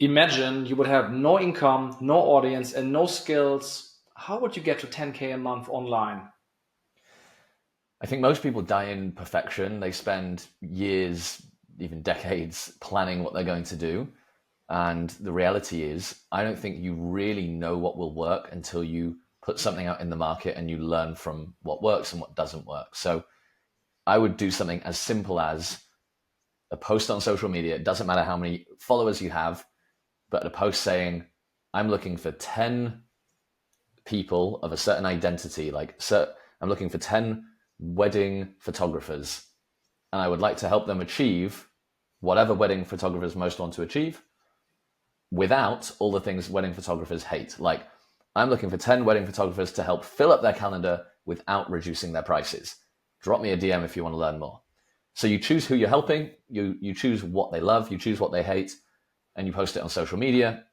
Imagine you would have no income, no audience, and no skills. How would you get to 10K a month online? I think most people die in perfection. They spend years, even decades, planning what they're going to do. And the reality is, I don't think you really know what will work until you put something out in the market and you learn from what works and what doesn't work. So I would do something as simple as a post on social media. It doesn't matter how many followers you have, but a post saying, I'm looking for 10 people of a certain identity. I'm looking for 10 wedding photographers, and I would like to help them achieve whatever wedding photographers most want to achieve without all the things wedding photographers hate. Like, I'm looking for 10 wedding photographers to help fill up their calendar without reducing their prices. Drop me a DM if you want to learn more. So you choose who you're helping, you choose what they love, you choose what they hate, and you post it on social media.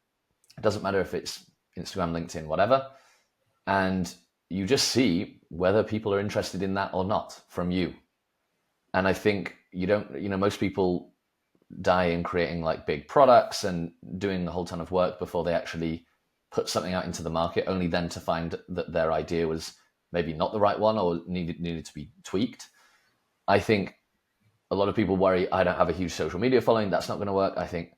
It doesn't matter if it's Instagram, LinkedIn, whatever. And you just see whether people are interested in that or not from you. And I think most people die in creating like big products and doing a whole ton of work before they actually put something out into the market, only then to find that their idea was maybe not the right one or needed to be tweaked. I think a lot of people worry, I don't have a huge social media following, that's not going to work. I think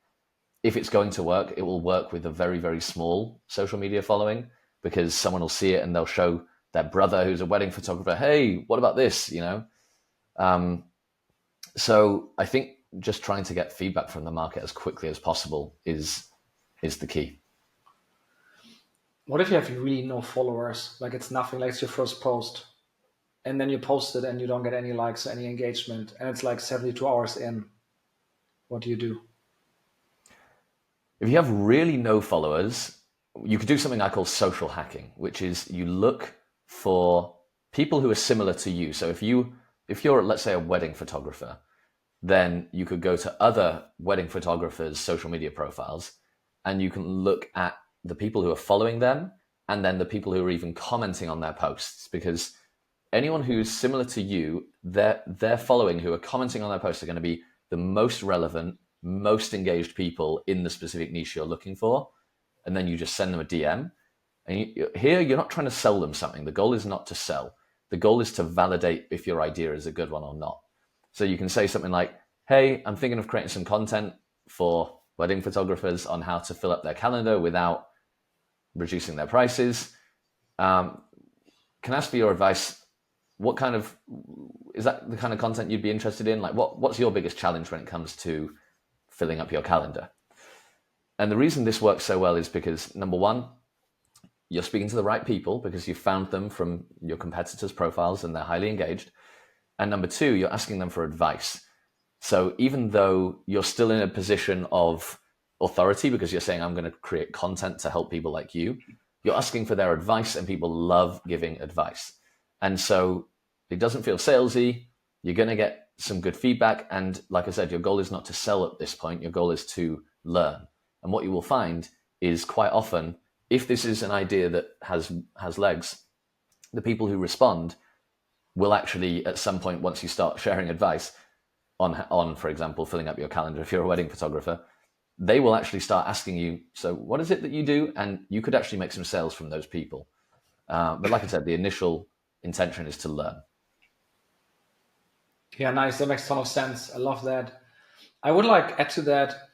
if it's going to work, it will work with a very, very small social media following, because someone will see it and they'll show their brother who's a wedding photographer, hey, what about this? So I think just trying to get feedback from the market as quickly as possible is the key. What if you have really no followers? Like it's nothing, like it's your first post. And then you post it and you don't get any likes or any engagement. And it's like 72 hours in. What do you do? If you have really no followers, you could do something I call social hacking, which is you look for people who are similar to you. So if you're, let's say, a wedding photographer, then you could go to other wedding photographers' social media profiles and you can look at the people who are following them and then the people who are even commenting on their posts. Because anyone who's similar to you, their following who are commenting on their posts are going to be the most relevant, most engaged people in the specific niche you're looking for. And then you just send them a DM. And here, you're not trying to sell them something. The goal is not to sell. The goal is to validate if your idea is a good one or not. So you can say something like, hey, I'm thinking of creating some content for wedding photographers on how to fill up their calendar without reducing their prices. Can I ask for your advice? Is that the kind of content you'd be interested in? Like what's your biggest challenge when it comes to filling up your calendar? And the reason this works so well is because, number one, you're speaking to the right people because you found them from your competitors' profiles and they're highly engaged. And number two, you're asking them for advice. So even though you're still in a position of authority because you're saying, I'm going to create content to help people like you, you're asking for their advice, and people love giving advice. And so it doesn't feel salesy. You're going to get some good feedback. And like I said, your goal is not to sell at this point. Your goal is to learn. And what you will find is quite often, if this is an idea that has legs, the people who respond will actually, at some point, once you start sharing advice on, for example, filling up your calendar, if you're a wedding photographer, they will actually start asking you, so what is it that you do? And you could actually make some sales from those people. But like I said, the initial intention is to learn. Yeah, nice. That makes a ton of sense. I love that. I would like add to that,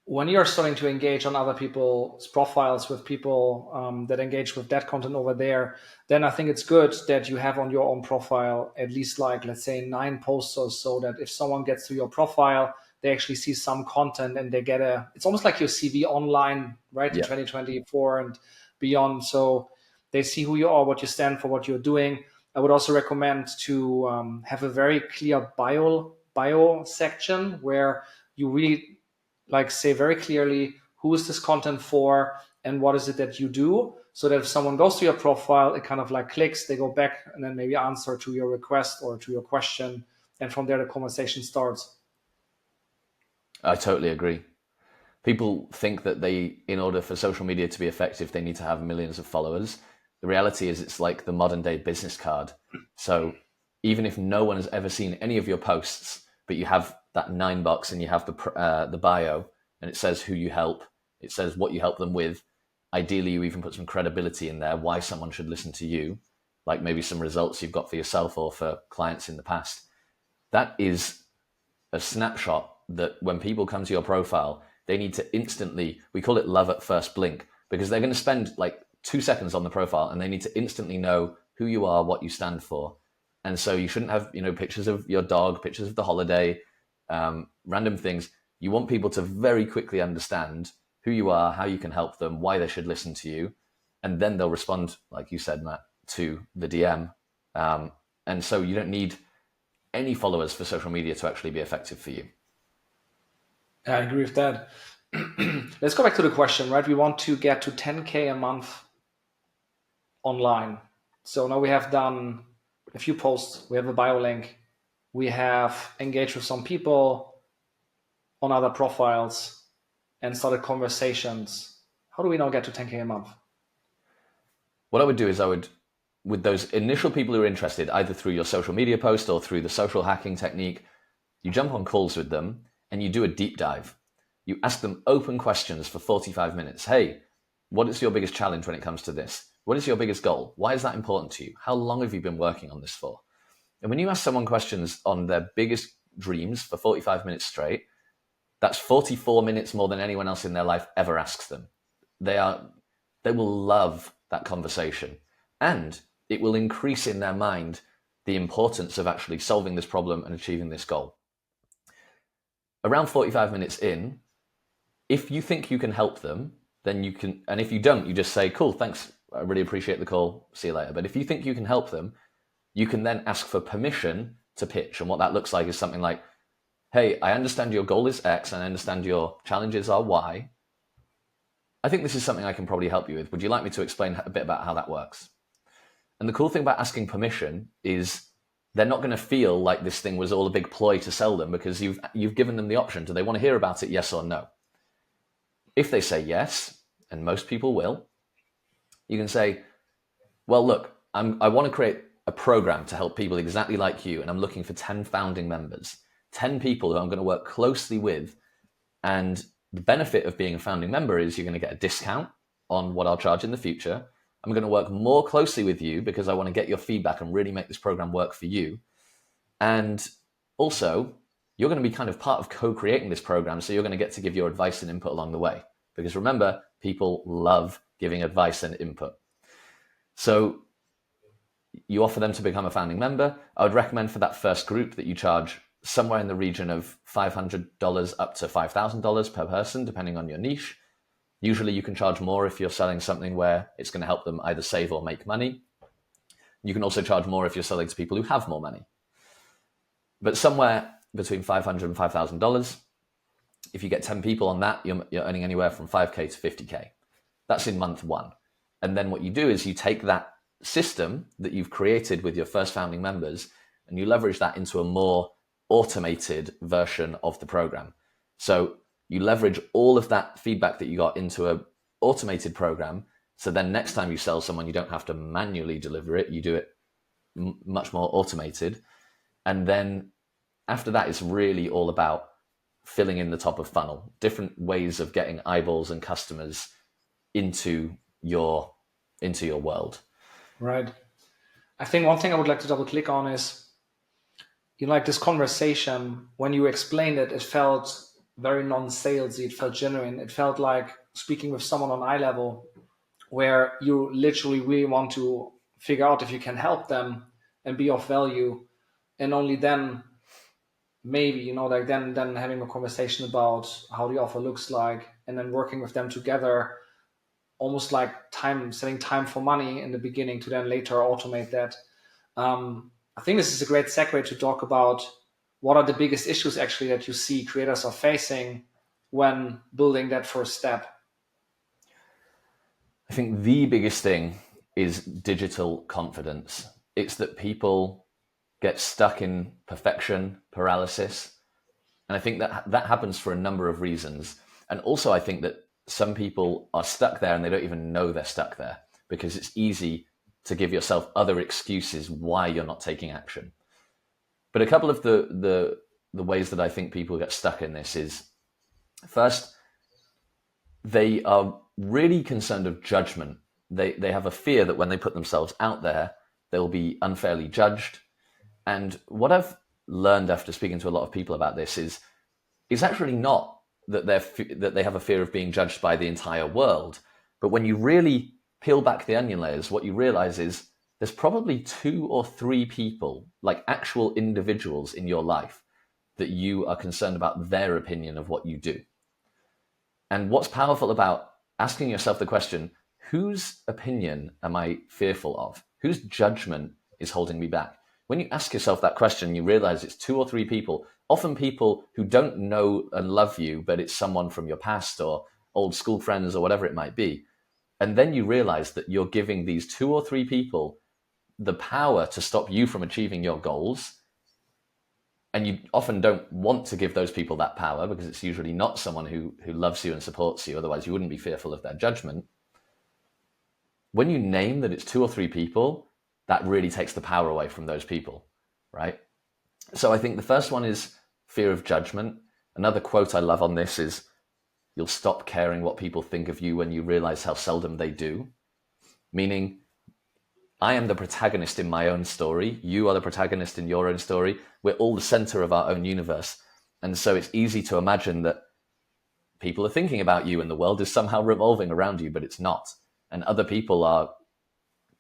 when you're starting to engage on other people's profiles with people that engage with that content over there, then I think it's good that you have on your own profile at least, like, let's say 9 posts or so, that if someone gets to your profile, they actually see some content and they get it's almost like your CV online, right? In Yeah. 2024 and beyond. So they see who you are, what you stand for, what you're doing. I would also recommend to have a very clear bio section where you really like say very clearly who is this content for and what is it that you do, so that if someone goes to your profile, it kind of like clicks, they go back and then maybe answer to your request or to your question, and from there the conversation starts. I totally agree. People think that in order for social media to be effective, they need to have millions of followers. The reality is it's like the modern day business card. So even if no one has ever seen any of your posts, but you have that 9 box and you have the bio, and it says who you help. It says what you help them with. Ideally, you even put some credibility in there, why someone should listen to you, like maybe some results you've got for yourself or for clients in the past. That is a snapshot that when people come to your profile, they need to instantly, we call it love at first blink, because they're going to spend like 2 seconds on the profile and they need to instantly know who you are, what you stand for. And so you shouldn't have, pictures of your dog, pictures of the holiday, random things. You want people to very quickly understand who you are, how you can help them, why they should listen to you. And then they'll respond, like you said, Matt, to the DM. And so you don't need any followers for social media to actually be effective for you. I agree with that. Let's go back to the question, right? We want to get to 10K a month online. So now we have done a few posts. We have a bio link. We have engaged with some people on other profiles and started conversations. How do we now get to 10K a month? What I would do is with those initial people who are interested, either through your social media post or through the social hacking technique, you jump on calls with them and you do a deep dive. You ask them open questions for 45 minutes. Hey, what is your biggest challenge when it comes to this? What is your biggest goal? Why is that important to you? How long have you been working on this for? And when you ask someone questions on their biggest dreams for 45 minutes straight, that's 44 minutes more than anyone else in their life ever asks them. They will love that conversation, and it will increase in their mind the importance of actually solving this problem and achieving this goal. Around 45 minutes in, if you think you can help them, then you can, and if you don't, you just say, cool, thanks, I really appreciate the call, see you later. But if you think you can help them, you can then ask for permission to pitch. And what that looks like is something like, hey, I understand your goal is X and I understand your challenges are Y. I think this is something I can probably help you with. Would you like me to explain a bit about how that works? And the cool thing about asking permission is they're not going to feel like this thing was all a big ploy to sell them, because you've given them the option. Do they want to hear about it, yes or no? If they say yes, and most people will, you can say, well, look, I want to create a program to help people exactly like you, and I'm looking for 10 founding members, 10 people who I'm going to work closely with. And the benefit of being a founding member is you're going to get a discount on what I'll charge in the future. I'm going to work more closely with you because I want to get your feedback and really make this program work for you. And also, you're going to be kind of part of co-creating this program, so you're going to get to give your advice and input along the way. Because remember, people love giving advice and input. So you offer them to become a founding member. I would recommend for that first group that you charge somewhere in the region of $500 up to $5,000 per person, depending on your niche. Usually you can charge more if you're selling something where it's going to help them either save or make money. You can also charge more if you're selling to people who have more money. But somewhere between $500 and $5,000, if you get 10 people on that, you're earning anywhere from 5K to 50K. That's in month one. And then what you do is you take that system that you've created with your first founding members and you leverage that into a more automated version of the program. So you leverage all of that feedback that you got into an automated program. So then next time you sell someone, you don't have to manually deliver it. You do it much more automated. And then after that, it's really all about filling in the top of funnel, different ways of getting eyeballs and customers into your world. Right. I think one thing I would like to double click on is, like this conversation, when you explained it, it felt very non-salesy. It felt genuine. It felt like speaking with someone on eye level, where you literally really want to figure out if you can help them and be of value. And only then, maybe, then having a conversation about how the offer looks like, and then working with them together, almost like setting time for money in the beginning to then later automate that. I think this is a great segue to talk about what are the biggest issues actually that you see creators are facing when building that first step. I think the biggest thing is digital confidence. It's that people get stuck in perfection paralysis. And I think that happens for a number of reasons. And also I think that some people are stuck there and they don't even know they're stuck there, because it's easy to give yourself other excuses why you're not taking action. But a couple of the ways that I think people get stuck in this is, first, they are really concerned of judgment. They have a fear that when they put themselves out there, they'll be unfairly judged. And what I've learned after speaking to a lot of people about this is it's actually not that they have a fear of being judged by the entire world. But when you really peel back the onion layers, what you realize is there's probably 2 or 3 people, like actual individuals in your life, that you are concerned about their opinion of what you do. And what's powerful about asking yourself the question, whose opinion am I fearful of? Whose judgment is holding me back? When you ask yourself that question, you realize it's 2 or 3 people, often people who don't know and love you, but it's someone from your past or old school friends or whatever it might be. And then you realize that you're giving these 2 or 3 people the power to stop you from achieving your goals. And you often don't want to give those people that power because it's usually not someone who loves you and supports you. Otherwise, you wouldn't be fearful of their judgment. When you name that it's 2 or 3 people, that really takes the power away from those people, right? So I think the first one is fear of judgment. Another quote I love on this is, you'll stop caring what people think of you when you realize how seldom they do. Meaning, I am the protagonist in my own story. You are the protagonist in your own story. We're all the center of our own universe. And so it's easy to imagine that people are thinking about you and the world is somehow revolving around you, but it's not. And other people are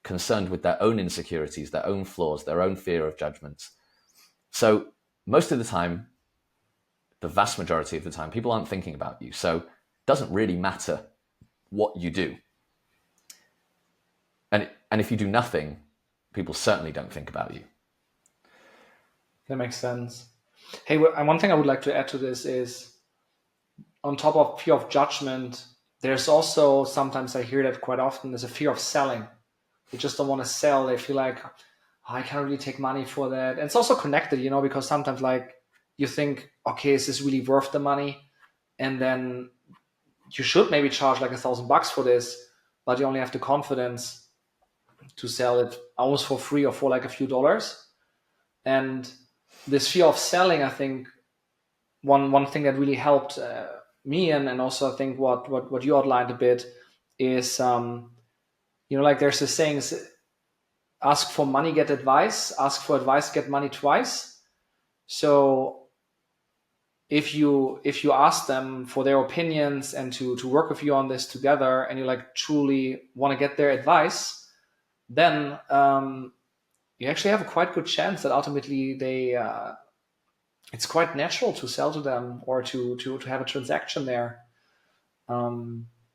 concerned with their own insecurities, their own flaws, their own fear of judgments. So most of the time, the vast majority of the time, people aren't thinking about you. So it doesn't really matter what you do. And if you do nothing, people certainly don't think about you. That makes sense. Hey, one thing I would like to add to this is, on top of fear of judgment, there's also, sometimes I hear that quite often, there's a fear of selling. They just don't want to sell. They feel like, oh, I can't really take money for that. And it's also connected, because sometimes like you think, okay, is this really worth the money? And then you should maybe charge like $1,000 for this, but you only have the confidence to sell it almost for free or for like a few dollars. And this fear of selling, I think one thing that really helped me, and also I think what you outlined a bit is, like there's this saying, ask for money, get advice, ask for advice, get money twice. So if you ask them for their opinions and to work with you on this together, and you like truly want to get their advice, then you actually have a quite good chance that ultimately it's quite natural to sell to them or to have a transaction there.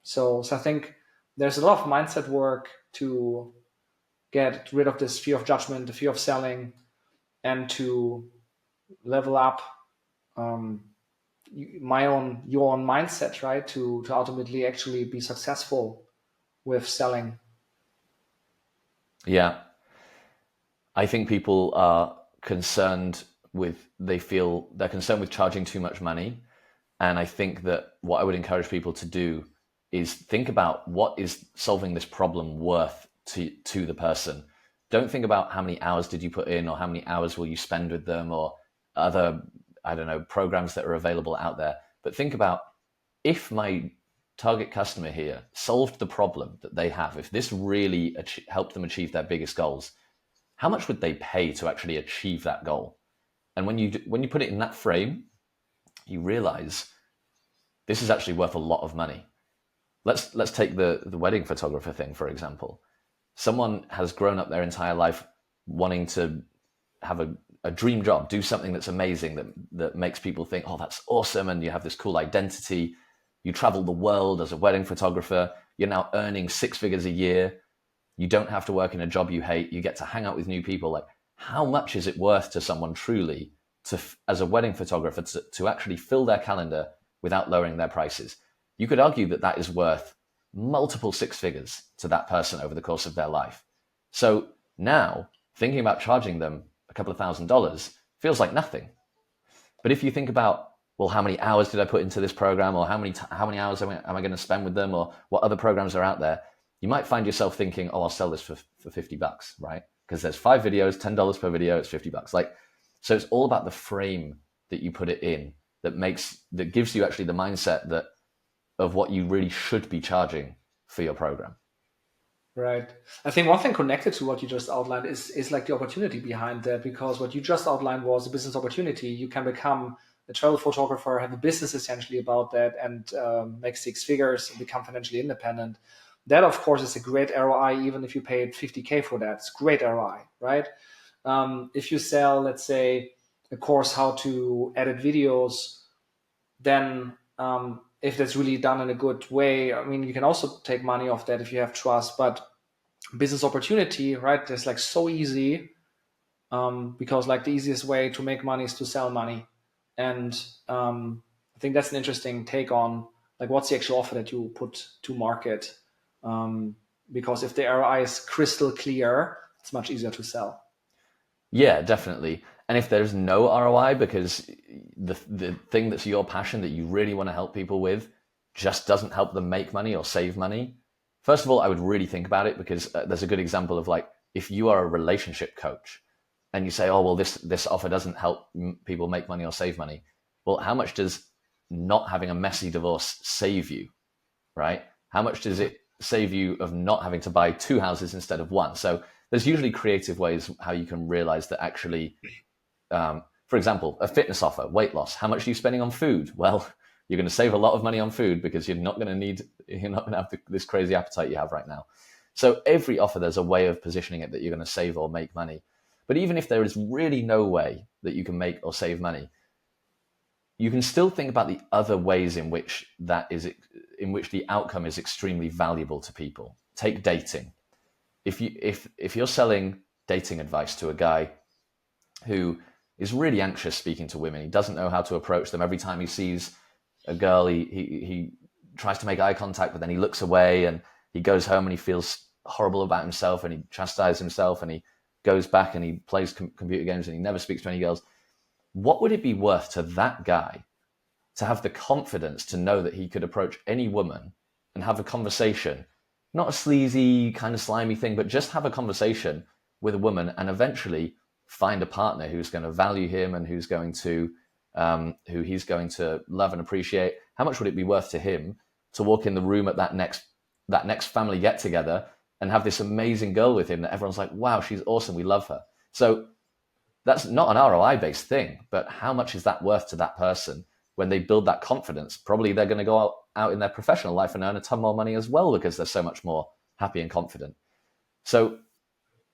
So I think there's a lot of mindset work to get rid of this fear of judgment, the fear of selling, and to level up your own mindset, right? To ultimately actually be successful with selling. Yeah. I think people are concerned they're concerned with charging too much money. And I think that what I would encourage people to do is think about what is solving this problem worth to the person. Don't think about how many hours did you put in or how many hours will you spend with them or other, programs that are available out there. But think about, if my target customer here solved the problem that they have, if this really helped them achieve their biggest goals, how much would they pay to actually achieve that goal? And when you put it in that frame, you realize this is actually worth a lot of money. Let's take the wedding photographer thing, for example. Someone has grown up their entire life wanting to have a dream job, do something that's amazing, that makes people think, oh, that's awesome, and you have this cool identity. You travel the world as a wedding photographer. You're now earning 6 figures a year. You don't have to work in a job you hate. You get to hang out with new people. Like, how much is it worth to someone truly as a wedding photographer to actually fill their calendar without lowering their prices? You could argue that is worth multiple 6 figures to that person over the course of their life. So now thinking about charging them a couple of $1,000s feels like nothing. But if you think about, well, how many hours did I put into this program, or how many hours am I going to spend with them, or what other programs are out there, you might find yourself thinking, oh, I'll sell this for $50, right? Because there's 5 videos, $10 per video, it's $50. So it's all about the frame that you put it in that gives you actually the mindset that, of what you really should be charging for your program. Right. I think one thing connected to what you just outlined is like the opportunity behind that, because what you just outlined was a business opportunity. You can become a travel photographer, have a business essentially about that, and make six figures and become financially independent. That, of course, is a great ROI, even if you paid 50K for that. It's great ROI, right? If you sell, let's say, a course how to edit videos, then if that's really done in a good way, I mean, you can also take money off that if you have trust. But business opportunity, right? It's like so easy, because like the easiest way to make money is to sell money. And I think that's an interesting take on like what's the actual offer that you put to market. Because if the ROI is crystal clear, it's much easier to sell. Yeah, definitely. And if there's no ROI because the thing that's your passion that you really want to help people with just doesn't help them make money or save money, first of all, I would really think about it, because there's a good example of like, if you are a relationship coach and you say, oh, well, this offer doesn't help people make money or save money. Well, how much does not having a messy divorce save you, right? How much does it save you of not having to buy two houses instead of one? So there's usually creative ways how you can realize that actually, for example, a fitness offer, weight loss. How much are you spending on food? Well, you're going to save a lot of money on food because you're not going to have this crazy appetite you have right now. So every offer, there's a way of positioning it that you're going to save or make money. But even if there is really no way that you can make or save money, you can still think about the other ways in which the outcome is extremely valuable to people. Take dating. If you're selling dating advice to a guy who is really anxious speaking to women, he doesn't know how to approach them. Every time he sees a girl, he tries to make eye contact, but then he looks away, and he goes home and he feels horrible about himself, and he chastises himself, and he goes back and he plays computer games, and he never speaks to any girls. What would it be worth to that guy to have the confidence to know that he could approach any woman and have a conversation, not a sleazy kind of slimy thing, but just have a conversation with a woman and eventually find a partner who's going to value him and who he's going to love and appreciate? How much would it be worth to him to walk in the room at that next family get together and have this amazing girl with him that everyone's like, wow, she's awesome, we love her? So that's not an ROI based thing, but how much is that worth to that person when they build that confidence? Probably they're going to go out in their professional life and earn a ton more money as well, because they're so much more happy and confident. So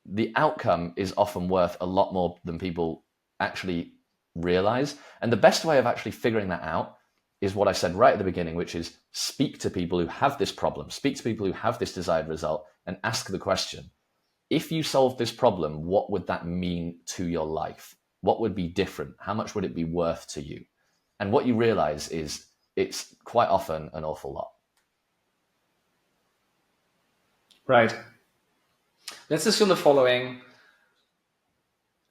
the outcome is often worth a lot more than people actually realize. And the best way of actually figuring that out is what I said right at the beginning, which is speak to people who have this problem, speak to people who have this desired result, and ask the question, if you solved this problem, what would that mean to your life? What would be different? How much would it be worth to you? And what you realize is it's quite often an awful lot. Right. Let's assume the following.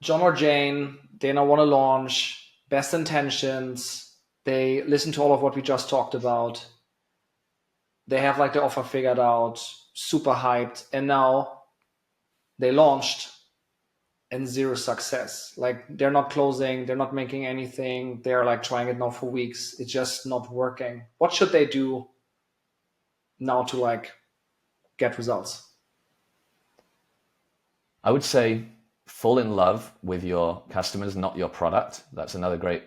John or Jane, they now want to launch, best intentions. They listen to all of what we just talked about. They have like the offer figured out, super hyped. And now they launched and zero success. Like they're not closing, they're not making anything. They're like trying it now for weeks. It's just not working. What should they do now to like get results? I would say fall in love with your customers, not your product. That's another great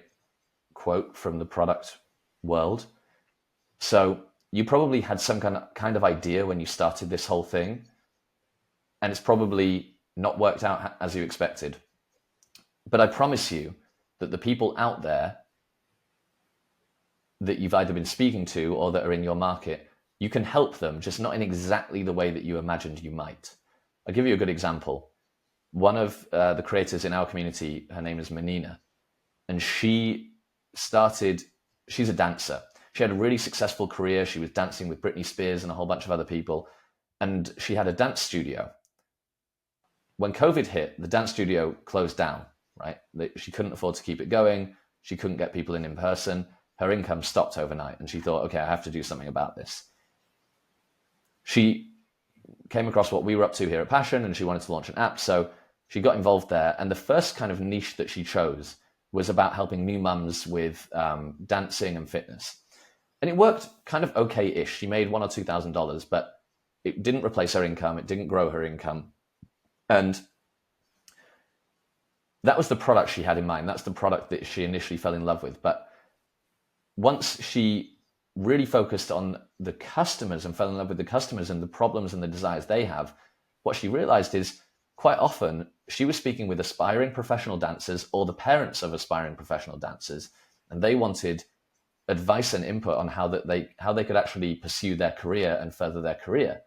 quote from the product world. So you probably had some kind of idea when you started this whole thing, and it's probably not worked out as you expected. But I promise you that the people out there that you've either been speaking to or that are in your market, you can help them, just not in exactly the way that you imagined you might. I'll give you a good example. One of the creators in our community, her name is Menina, and she's a dancer. She had a really successful career. She was dancing with Britney Spears and a whole bunch of other people. And she had a dance studio. When COVID hit, the dance studio closed down, right? She couldn't afford to keep it going. She couldn't get people in person. Her income stopped overnight. And she thought, okay, I have to do something about this. She came across what we were up to here at Passion, and she wanted to launch an app. So she got involved there. And the first kind of niche that she chose was about helping new mums with dancing and fitness. And it worked kind of okay-ish. She made $1,000 or $2,000, but it didn't replace her income. It didn't grow her income. And that was the product she had in mind. That's the product that she initially fell in love with. But once she really focused on the customers and fell in love with the customers and the problems and the desires they have, what she realized is quite often she was speaking with aspiring professional dancers or the parents of aspiring professional dancers, and they wanted advice and input on how they could actually pursue their career and further their career.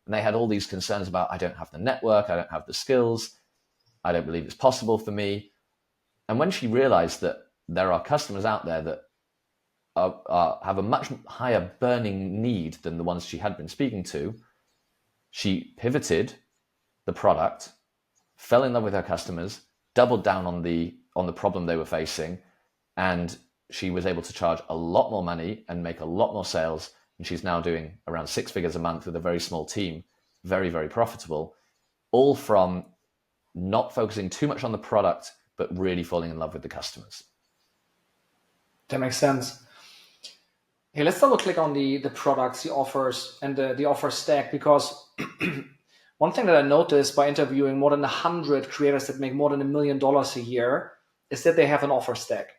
And they had all these concerns about, I don't have the network, I don't have the skills, I don't believe it's possible for me. And when she realized that there are customers out there that have a much higher burning need than the ones she had been speaking to, she pivoted the product, fell in love with her customers, doubled down on the problem they were facing, and she was able to charge a lot more money and make a lot more sales. And she's now doing around 6 figures a month with a very small team, very, very profitable, all from not focusing too much on the product, but really falling in love with the customers. That makes sense. Hey, let's double click on the products, the offers, and the offer stack, because one thing that I noticed by interviewing more than 100 creators that make more than $1 million a year is that they have an offer stack.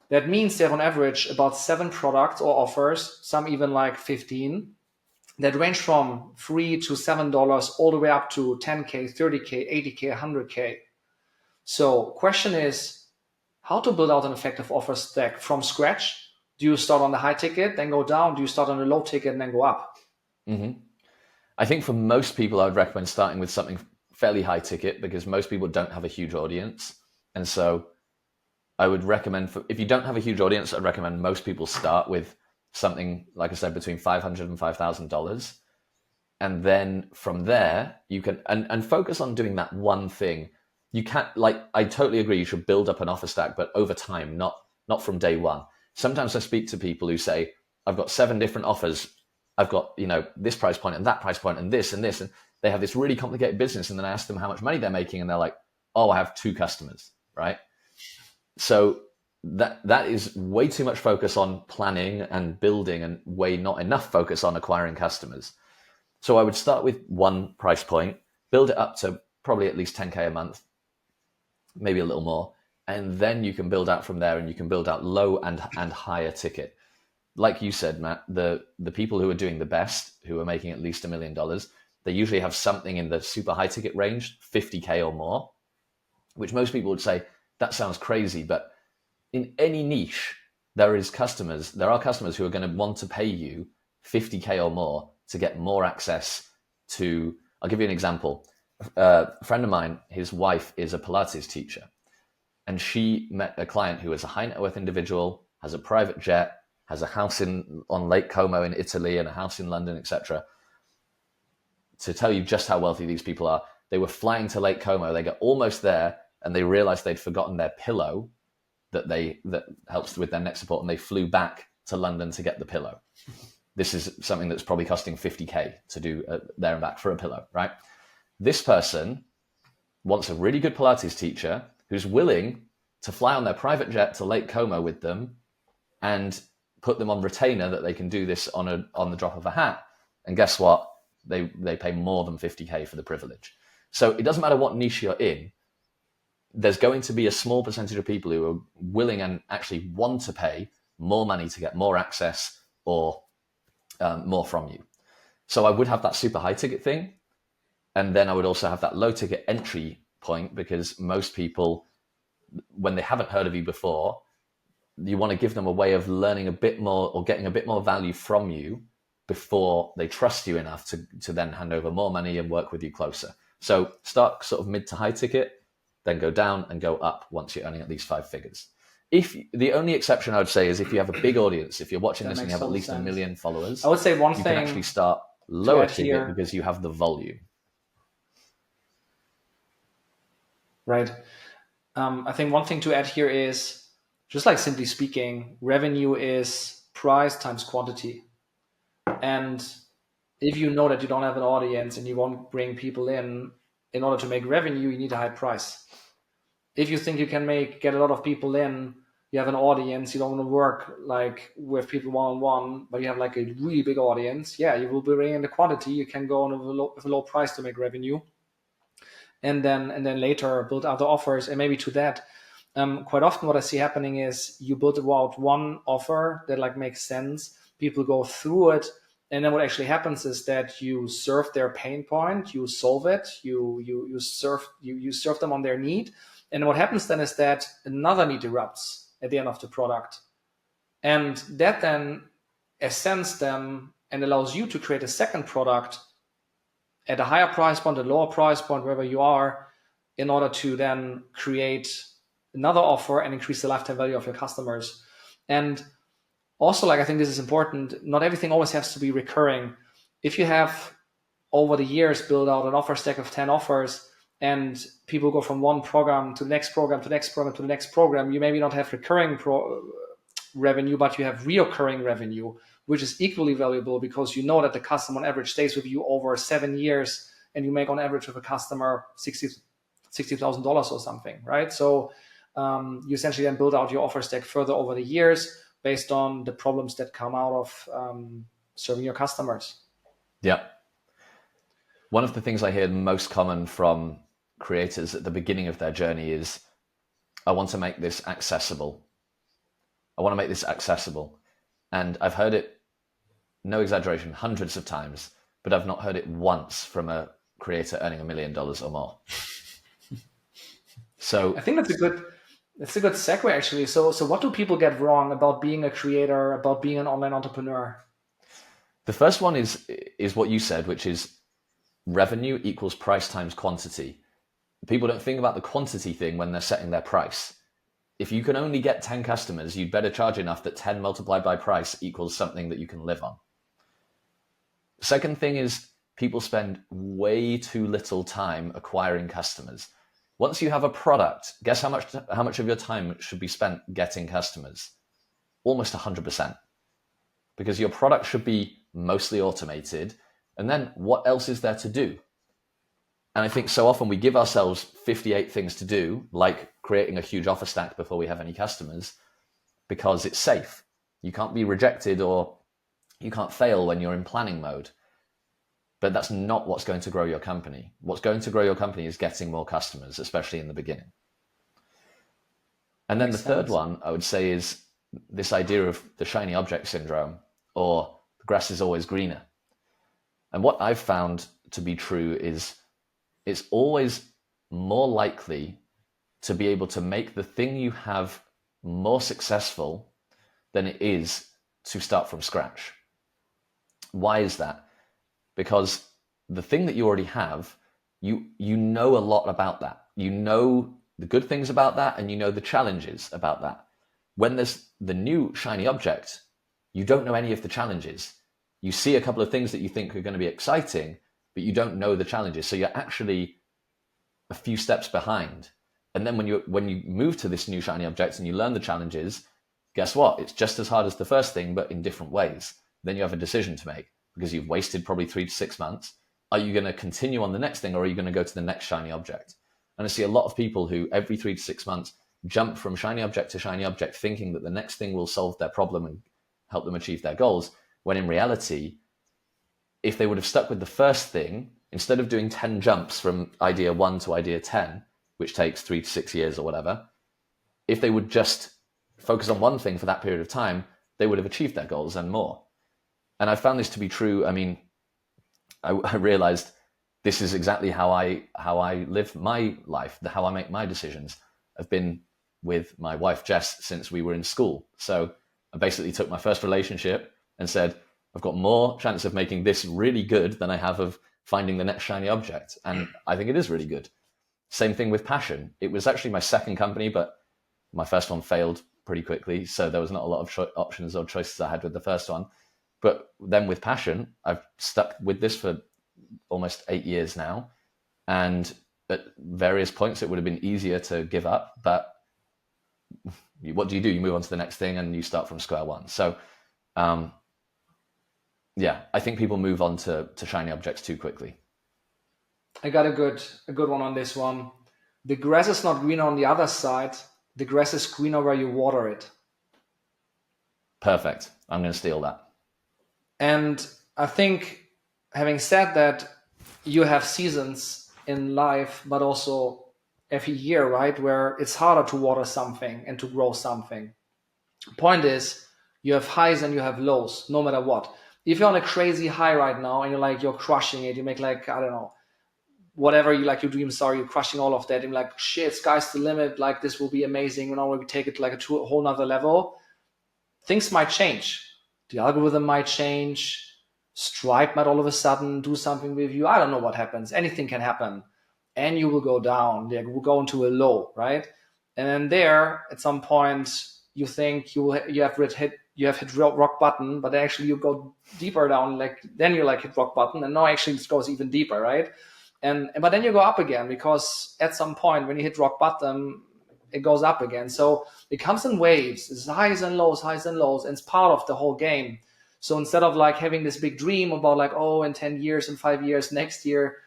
That means they have on average about 7 products or offers, some even like 15, that range from $3 to $7 all the way up to 10K, 30K, 80K, 100K. So question is how to build out an effective offer stack from scratch. Do you start on the high ticket, then go down? Do you start on the low ticket and then go up? Mm-hmm. I think for most people, I would recommend starting with something fairly high ticket because most people don't have a huge audience. And so I would recommend, if you don't have a huge audience, I'd recommend most people start with something, like I said, between $500 and $5,000. And then from there, you can, and focus on doing that one thing. You can't, I totally agree, you should build up an offer stack, but over time, not from day one. Sometimes I speak to people who say, I've got 7 different offers. I've got, this price point and that price point and this and this. And they have this really complicated business. And then I ask them how much money they're making. And they're like, oh, I have 2 customers, right? So that is way too much focus on planning and building and way not enough focus on acquiring customers. So I would start with one price point, build it up to probably at least 10K a month, maybe a little more. And then you can build out from there, and you can build out low and higher ticket. Like you said, Matt, the people who are doing the best, who are making at least $1 million, they usually have something in the super high ticket range, 50K or more, which most people would say, that sounds crazy. But in any niche, there are customers who are going to want to pay you 50K or more to get more access to, I'll give you an example. A friend of mine, his wife is a Pilates teacher. And she met a client who is a high net worth individual, has a private jet, has a house on Lake Como in Italy and a house in London, etc. To tell you just how wealthy these people are, they were flying to Lake Como. They got almost there and they realized they'd forgotten their pillow that helps with their neck support, and they flew back to London to get the pillow. This is something that's probably costing 50K to do there and back for a pillow, right? This person wants a really good Pilates teacher who's willing to fly on their private jet to Lake Como with them and put them on retainer that they can do this on the drop of a hat. And guess what? They pay more than 50K for the privilege. So it doesn't matter what niche you're in. There's going to be a small percentage of people who are willing and actually want to pay more money to get more access or more from you. So I would have that super high ticket thing. And then I would also have that low ticket entry point, because most people, when they haven't heard of you before, you want to give them a way of learning a bit more or getting a bit more value from you before they trust you enough to then hand over more money and work with you closer. So start sort of mid to high ticket, then go down and go up once you're earning at least 5 figures. If the only exception I would say is if you have a big audience, if you're watching this and you have at least 1 million followers, I would say one you thing can actually start lower ticket because you have the volume. Right. I think one thing to add here is, just like simply speaking, revenue is price times quantity. And if you know that you don't have an audience and you won't bring people in order to make revenue, you need a high price. If you think you can get a lot of people in you have an audience, you don't want to work like with people one-on-one, but you have like a really big audience, yeah, you will be bringing the quantity, you can go on with a low price to make revenue, and then later build other offers. And maybe to that, quite often what I see happening is you build out one offer that like makes sense, people go through it, and then what actually happens is that you serve their pain point, you solve it, you serve them on their need. And what happens then is that another need erupts at the end of the product, and that then ascends them and allows you to create a second product at a higher price point, a lower price point, wherever you are, in order to then create another offer and increase the lifetime value of your customers. And also, like, I think this is important, not everything always has to be recurring. If you have over the years build out an offer stack of 10 offers, and people go from one program to the next program to the next program to the next program, you maybe not have recurring revenue, but you have reoccurring revenue, which is equally valuable, because you know that the customer on average stays with you over 7 years, and you make on average with a customer $60,000 or something, right? So you essentially then build out your offer stack further over the years based on the problems that come out of serving your customers. Yeah. One of the things I hear most common from creators at the beginning of their journey is, I want to make this accessible. I want to make this accessible. And I've heard it, no exaggeration, hundreds of times, but I've not heard it once from a creator earning $1 million or more. So I think that's a good segue, actually. So what do people get wrong about being a creator, about being an online entrepreneur? the first one is what you said, which is revenue equals price times quantity. People don't think about the quantity thing when they're setting their price. If you can only get 10 customers, you'd better charge enough that 10 multiplied by price equals something that you can live on. Second thing is, people spend way too little time acquiring customers. Once you have a product, guess how much of your time should be spent getting customers? Almost 100%. Because your product should be mostly automated. And then what else is there to do? And I think so often we give ourselves 58 things to do, like creating a huge offer stack before we have any customers, because it's safe. You can't be rejected or you can't fail when you're in planning mode. But that's not what's going to grow your company. What's going to grow your company is getting more customers, especially in the beginning. And then the third one, I would say, is this idea of the shiny object syndrome, or the grass is always greener. And what I've found to be true is, it's always more likely to be able to make the thing you have more successful than it is to start from scratch. Why is that? Because the thing that you already have, you know a lot about that. You know the good things about that, and you know the challenges about that. When there's the new shiny object, you don't know any of the challenges. You see a couple of things that you think are going to be exciting, but you don't know the challenges. So you're actually a few steps behind. And then when you move to this new shiny object and you learn the challenges, guess what? It's just as hard as the first thing, but in different ways. Then you have a decision to make, because you've wasted probably 3 to 6 months. Are you going to continue on the next thing, or are you going to go to the next shiny object? And I see a lot of people who every 3 to 6 months jump from shiny object to shiny object, thinking that the next thing will solve their problem and help them achieve their goals, when in reality, if they would have stuck with the first thing, instead of doing 10 jumps from idea 1 to idea 10, which takes 3 to 6 years or whatever, if they would just focus on one thing for that period of time, they would have achieved their goals and more. And I found this to be true. I mean, I realized this is exactly how I live my life, how I make my decisions. I've been with my wife, Jess, since we were in school. So I basically took my first relationship and said, I've got more chance of making this really good than I have of finding the next shiny object. And I think it is really good. Same thing with passion. It was actually my second company, but my first one failed pretty quickly. So there was not a lot of options or choices I had with the first one. But then with passion, I've stuck with this for almost 8 years now. And at various points, it would have been easier to give up. But what do? You move on to the next thing and you start from square one. So, yeah, I think people move on to shiny objects too quickly. I got a good one on this one. The grass is not greener on the other side. The grass is greener where you water it. Perfect. I'm going to steal that. And I think, having said that, you have seasons in life, but also every year, right, where it's harder to water something and to grow something. Point is, you have highs and you have lows, no matter what. If you're on a crazy high right now and you're crushing it, you make like, I don't know, whatever you like, your dreams are, you're crushing all of that. And you're like, shit, sky's the limit. Like, this will be amazing. When we take it like to a whole nother level, things might change. The algorithm might change. Stripe might all of a sudden do something with you. I don't know what happens. Anything can happen. And you will go down. You will go into a low, right? And then there, at some point, you think you have hit rock bottom, but actually you go deeper down. Like then you like hit rock bottom, and now actually it goes even deeper, right? And but then you go up again, because at some point when you hit rock bottom, it goes up again. So it comes in waves. It's highs and lows, and it's part of the whole game. So instead of like having this big dream about like, oh, in 10 years, in 5 years, next year,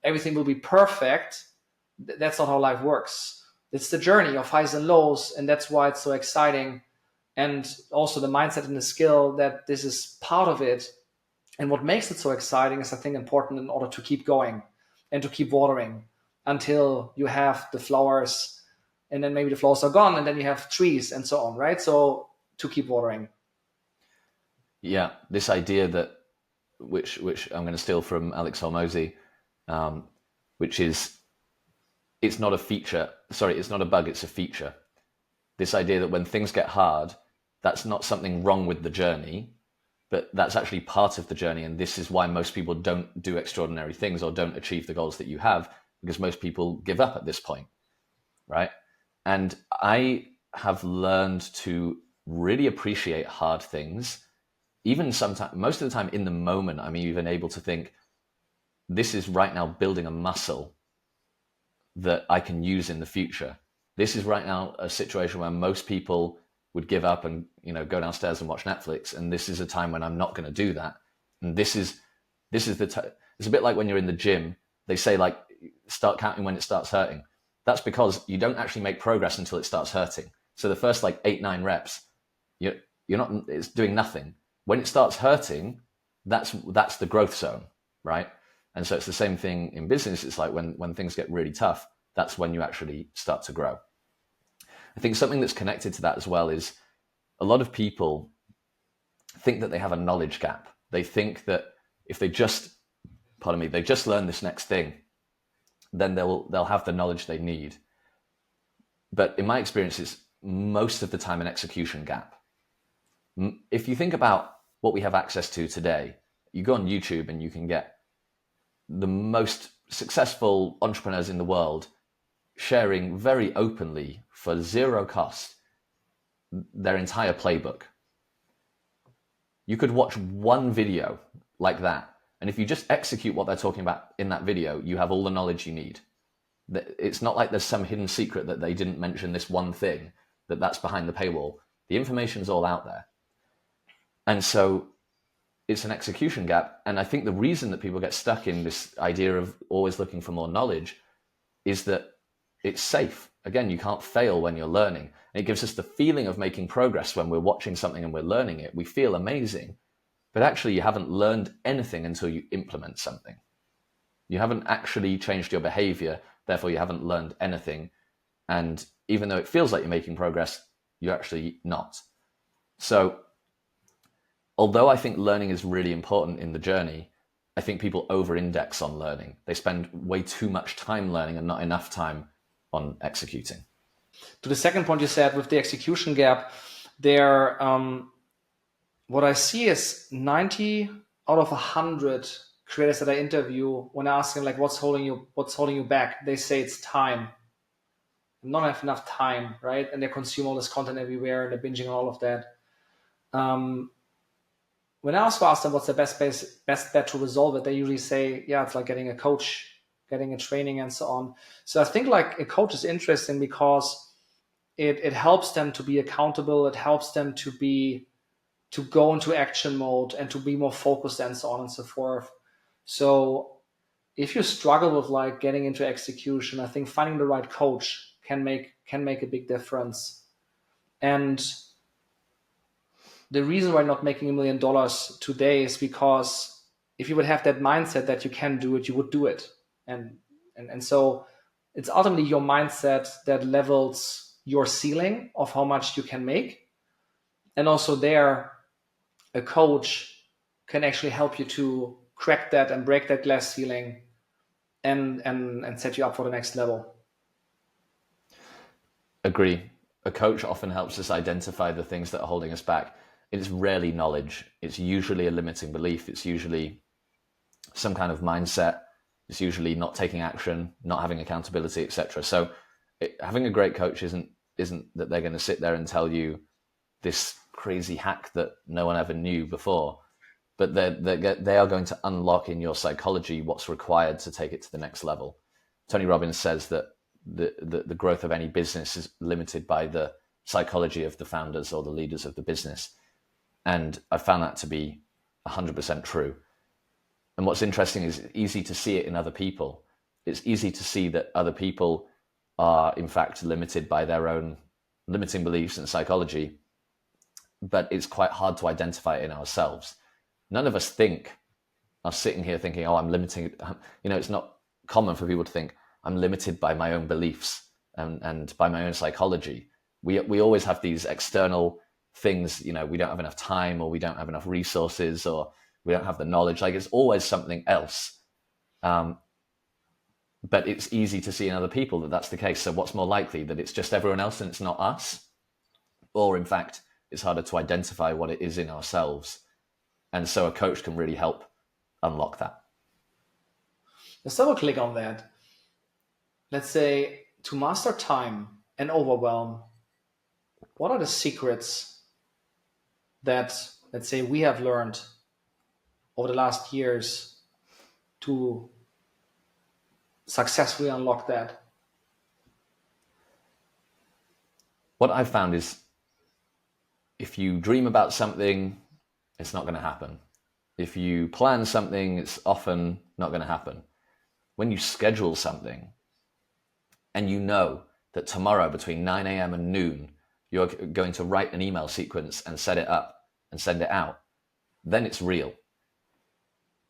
everything will be perfect, that's not how life works. It's the journey of highs and lows, and that's why it's so exciting. And also the mindset and the skill that this is part of it. And what makes it so exciting is, I think, important in order to keep going and to keep watering until you have the flowers, and then maybe the flowers are gone, and then you have trees and so on, right? So to keep watering. Yeah, this idea that which I'm going to steal from Alex Hormozy, which is it's not a feature. Sorry, it's not a bug. It's a feature. This idea that when things get hard, that's not something wrong with the journey, but that's actually part of the journey. And this is why most people don't do extraordinary things or don't achieve the goals that you have, because most people give up at this point, right? And I have learned to really appreciate hard things. Even sometimes, most of the time in the moment, I'm even able to think, this is right now building a muscle that I can use in the future. This is right now a situation where most people would give up and go downstairs and watch Netflix, and this is a time when I'm not going to do that. And this is it's a bit like when you're in the gym. They say like start counting when it starts hurting. That's because you don't actually make progress until it starts hurting. So the first like 8-9 reps, you're not, it's doing nothing. When it starts hurting, that's the growth zone, right? And so it's the same thing in business. It's like when things get really tough, that's when you actually start to grow. I think something that's connected to that as well is a lot of people think that they have a knowledge gap. They think that if they just learn this next thing, then they'll have the knowledge they need. But in my experience, it's most of the time an execution gap. If you think about what we have access to today, you go on YouTube and you can get the most successful entrepreneurs in the world sharing very openly for zero cost their entire playbook. You could watch one video like that, and if you just execute what they're talking about in that video, you have all the knowledge you need. It's not like there's some hidden secret that they didn't mention this one thing, that's behind the paywall. The information's all out there. And so it's an execution gap. And I think the reason that people get stuck in this idea of always looking for more knowledge is that it's safe. Again, you can't fail when you're learning. And it gives us the feeling of making progress when we're watching something and we're learning it. We feel amazing, but actually you haven't learned anything until you implement something. You haven't actually changed your behavior, therefore you haven't learned anything. And even though it feels like you're making progress, you're actually not. So although I think learning is really important in the journey, I think people over-index on learning. They spend way too much time learning and not enough time on executing. To the second point you said with the execution gap, what I see is 90 out of 100 creators that I interview, when I ask them like, what's holding you back, they say it's time. Not have enough time, right? And they consume all this content everywhere, and they're binging all of that. When I also ask them what's the best bet to resolve it, they usually say, yeah, it's like getting a coach, getting a training, and so on. So I think like a coach is interesting because it helps them to be accountable. It helps them to go into action mode and to be more focused and so on and so forth. So if you struggle with like getting into execution, I think finding the right coach can make a big difference. And the reason why not making $1 million today is because if you would have that mindset that you can do it, you would do it. And so it's ultimately your mindset that levels your ceiling of how much you can make. And also there, a coach can actually help you to crack that and break that glass ceiling and set you up for the next level. Agree. A coach often helps us identify the things that are holding us back. It's rarely knowledge. It's usually a limiting belief. It's usually some kind of mindset. It's usually not taking action, not having accountability, etc. So having a great coach isn't that they're going to sit there and tell you this crazy hack that no one ever knew before, but they are going to unlock in your psychology what's required to take it to the next level. Tony Robbins says that the growth of any business is limited by the psychology of the founders or the leaders of the business. And I found that to be 100% true. And what's interesting is it's easy to see it in other people. It's easy to see that other people are in fact limited by their own limiting beliefs and psychology, but it's quite hard to identify it in ourselves. None of us are sitting here thinking, oh, I'm limiting. It's not common for people to think I'm limited by my own beliefs and by my own psychology. We always have these external things, we don't have enough time, or we don't have enough resources, or we don't have the knowledge. Like, it's always something else. But it's easy to see in other people that that's the case. So what's more likely, that it's just everyone else and it's not us? Or in fact, it's harder to identify what it is in ourselves. And so a coach can really help unlock that. Let's double click on that. Let's say, to master time and overwhelm, what are the secrets that, let's say, we have learned over the last years to successfully unlock that? What I've found is, if you dream about something, it's not going to happen. If you plan something, it's often not going to happen. When you schedule something and you know that tomorrow between 9 a.m. and noon, you're going to write an email sequence and set it up and send it out, then it's real.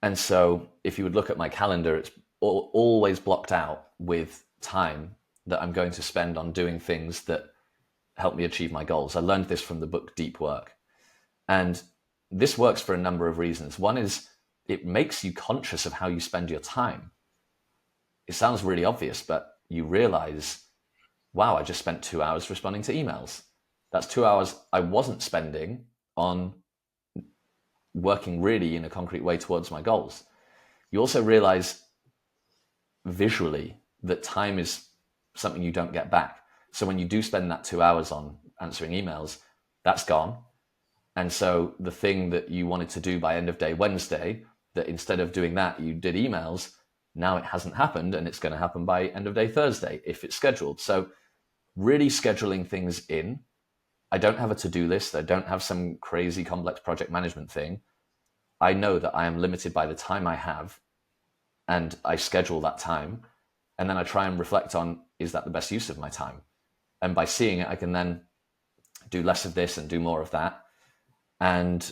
And so if you would look at my calendar, it's always blocked out with time that I'm going to spend on doing things that help me achieve my goals. I learned this from the book Deep Work. And this works for a number of reasons. One is it makes you conscious of how you spend your time. It sounds really obvious, but you realize, wow, I just spent 2 hours responding to emails. That's 2 hours I wasn't spending on working really in a concrete way towards my goals. You also realize visually that time is something you don't get back. So when you do spend that 2 hours on answering emails, that's gone. And so the thing that you wanted to do by end of day Wednesday, that instead of doing that, you did emails, now it hasn't happened, and it's going to happen by end of day Thursday if it's scheduled. So really scheduling things in. I don't have a to-do list. I don't have some crazy complex project management thing. I know that I am limited by the time I have, and I schedule that time. And then I try and reflect on, is that the best use of my time? And by seeing it, I can then do less of this and do more of that. And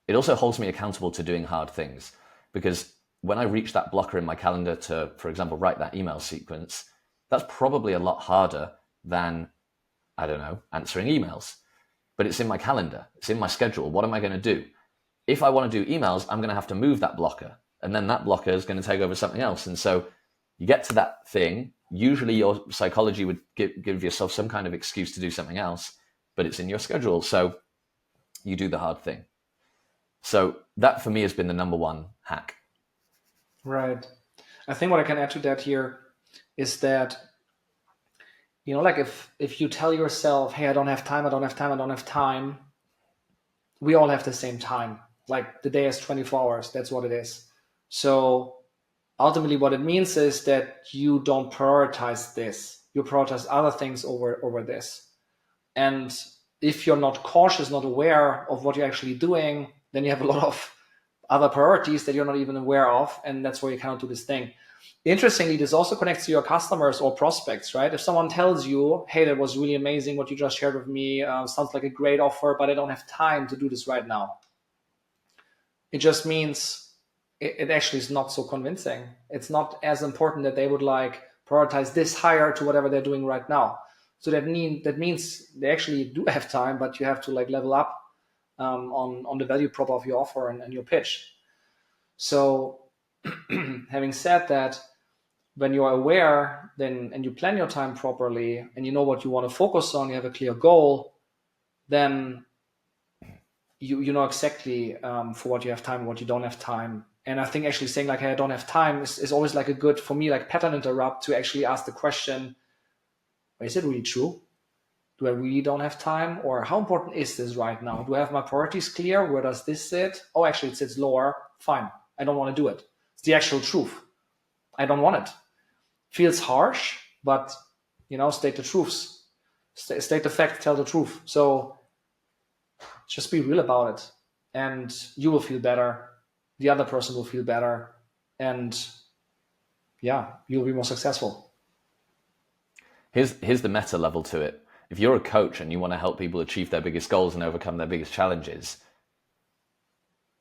it also holds me accountable to doing hard things, because when I reach that blocker in my calendar to, for example, write that email sequence, that's probably a lot harder than, I don't know, answering emails. But it's in my calendar. It's in my schedule. What am I going to do? If I want to do emails, I'm going to have to move that blocker. And then that blocker is going to take over something else. And so you get to that thing. Usually your psychology would give yourself some kind of excuse to do something else, but it's in your schedule. So you do the hard thing. So that for me has been the number one hack. Right. I think what I can add to that here is that, like if you tell yourself, hey, I don't have time, we all have the same time. Like, the day is 24 hours. That's what it is. So ultimately what it means is that you don't prioritize this. You prioritize other things over this. And if you're not cautious, not aware of what you're actually doing, then you have a lot of other priorities that you're not even aware of. And that's where you cannot do this thing. Interestingly, this also connects to your customers or prospects, right? If someone tells you, hey, that was really amazing what you just shared with me, sounds like a great offer, but I don't have time to do this right now. It just means it actually is not so convincing. It's not as important that they would like prioritize this higher to whatever they're doing right now. So that means they actually do have time, but you have to like level up on the value prop of your offer and your pitch. So having said that, when you're aware then and you plan your time properly and you know what you want to focus on, you have a clear goal, then you know exactly for what you have time and what you don't have time. And I think actually saying like, hey, I don't have time is always like a good, for me, like pattern interrupt to actually ask the question, is it really true? Do I really don't have time? Or how important is this right now? Do I have my priorities clear? Where does this sit? Oh, actually it sits lower. Fine. I don't want to do it. It's the actual truth. I don't want it. Feels harsh, but state the truths. State the fact, tell the truth. So just be real about it, and you will feel better. The other person will feel better, and yeah, you'll be more successful. Here's the meta level to it. If you're a coach and you want to help people achieve their biggest goals and overcome their biggest challenges,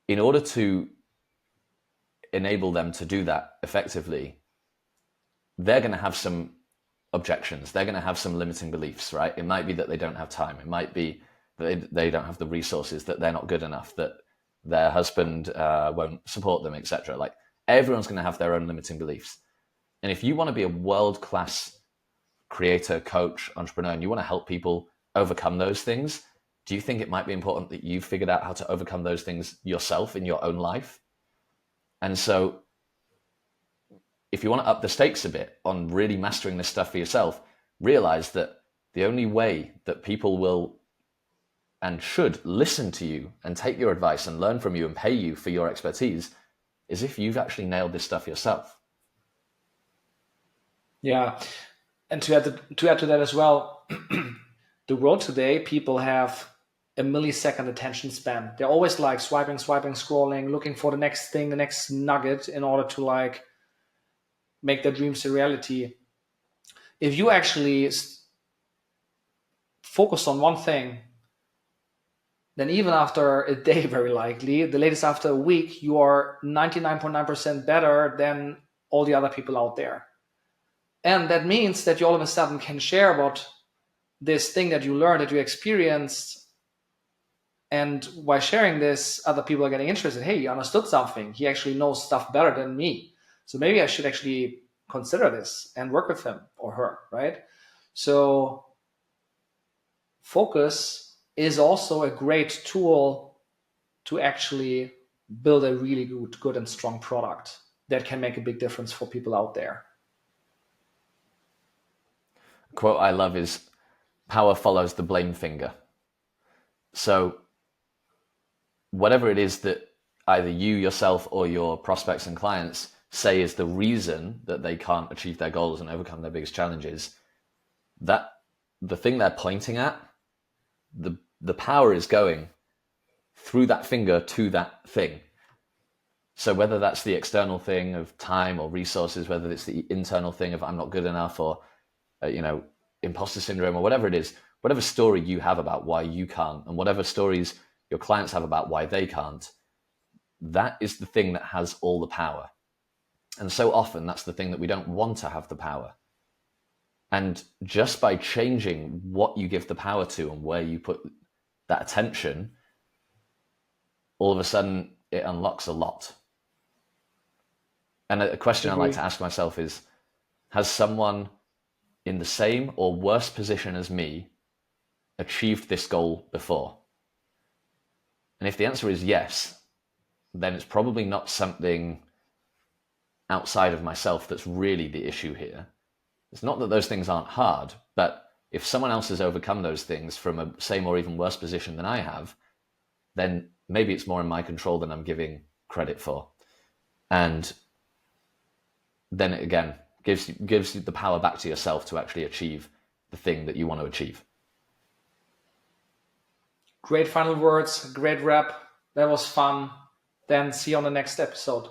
in order to enable them to do that effectively, they're going to have some objections. They're going to have some limiting beliefs, right? It might be that they don't have time. It might be that they don't have the resources, that they're not good enough, that their husband won't support them, etc. Like, everyone's going to have their own limiting beliefs. And if you want to be a world-class creator, coach, entrepreneur, and you want to help people overcome those things, do you think it might be important that you've figured out how to overcome those things yourself in your own life? And so if you want to up the stakes a bit on really mastering this stuff for yourself, realize that the only way that people will and should listen to you and take your advice and learn from you and pay you for your expertise is if you've actually nailed this stuff yourself. Yeah. And to add to that as well, the world today, people have a millisecond attention span. They're always like swiping, scrolling, looking for the next thing, the next nugget in order to like make their dreams a reality. If you actually focus on one thing, then even after a day, very likely, the latest after a week, you are 99.9% better than all the other people out there. And that means that you all of a sudden can share about this thing that you learned, that you experienced. And by sharing this, other people are getting interested. Hey, he understood something. He actually knows stuff better than me. So maybe I should actually consider this and work with him or her, right? So focus is also a great tool to actually build a really good and strong product that can make a big difference for people out there. Quote I love is, power follows the blame finger. So whatever it is that either you yourself or your prospects and clients say is the reason that they can't achieve their goals and overcome their biggest challenges, that the thing they're pointing at, the power is going through that finger to that thing. So whether that's the external thing of time or resources, whether it's the internal thing of I'm not good enough or imposter syndrome or whatever it is, whatever story you have about why you can't and whatever stories your clients have about why they can't, that is the thing that has all the power. And so often that's the thing that we don't want to have the power. And just by changing what you give the power to and where you put that attention, all of a sudden it unlocks a lot. And a question I like to ask myself is, has someone in the same or worse position as me achieved this goal before? And if the answer is yes, then it's probably not something outside of myself that's really the issue here. It's not that those things aren't hard, but if someone else has overcome those things from a same or even worse position than I have, then maybe it's more in my control than I'm giving credit for. And then it again gives you the power back to yourself to actually achieve the thing that you want to achieve. Great final words, great wrap. That was fun. Then see you on the next episode.